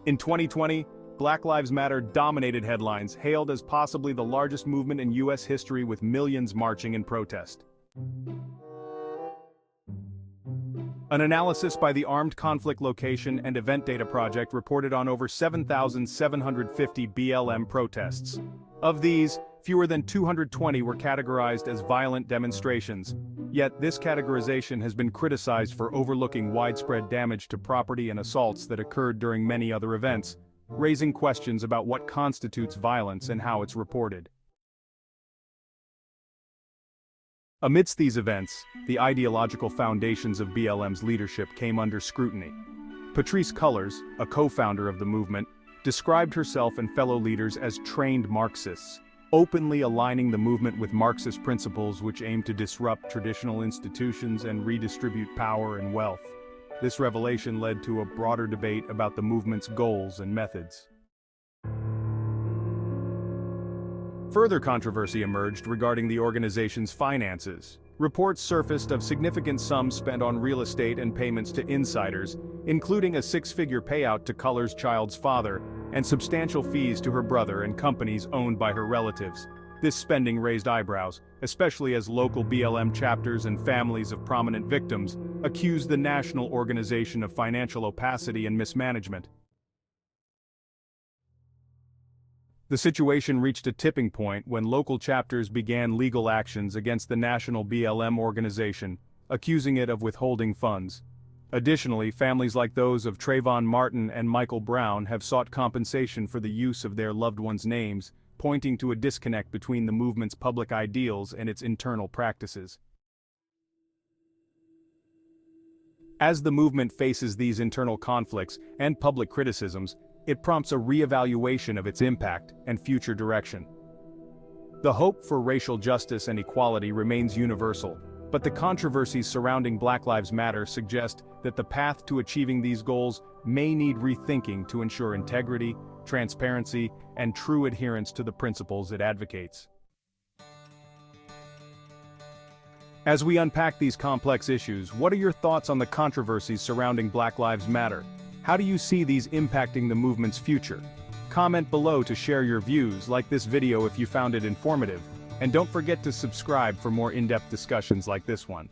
In 2020, Black Lives Matter dominated headlines, hailed as possibly the largest movement in U.S. history with millions marching in protest. An analysis by the Armed Conflict Location and Event Data Project reported on over 7,750 BLM protests. Of these, fewer than 220 were categorized as violent demonstrations. Yet this categorization has been criticized for overlooking widespread damage to property and assaults that occurred during many other events, raising questions about what constitutes violence and how it's reported. Amidst these events, the ideological foundations of BLM's leadership came under scrutiny. Patrisse Cullors, a co-founder of the movement, described herself and fellow leaders as trained Marxists, openly aligning the movement with Marxist principles which aim to disrupt traditional institutions and redistribute power and wealth. This revelation led to a broader debate about the movement's goals and methods. Further controversy emerged regarding the organization's finances. Reports surfaced of significant sums spent on real estate and payments to insiders, including a six-figure payout to Cullors' child's father, and substantial fees to her brother and companies owned by her relatives. This spending raised eyebrows, especially as local BLM chapters and families of prominent victims accused the national organization of financial opacity and mismanagement. The situation reached a tipping point when local chapters began legal actions against the national BLM organization, accusing it of withholding funds. Additionally, families like those of Trayvon Martin and Michael Brown have sought compensation for the use of their loved ones' names, pointing to a disconnect between the movement's public ideals and its internal practices. As the movement faces these internal conflicts and public criticisms, it prompts a re-evaluation of its impact and future direction. The hope for racial justice and equality remains universal, but the controversies surrounding Black Lives Matter suggest that the path to achieving these goals may need rethinking to ensure integrity, transparency, and true adherence to the principles it advocates. As we unpack these complex issues, what are your thoughts on the controversies surrounding Black Lives Matter? How do you see these impacting the movement's future? Comment below to share your views, like this video if you found it informative, and don't forget to subscribe for more in-depth discussions like this one.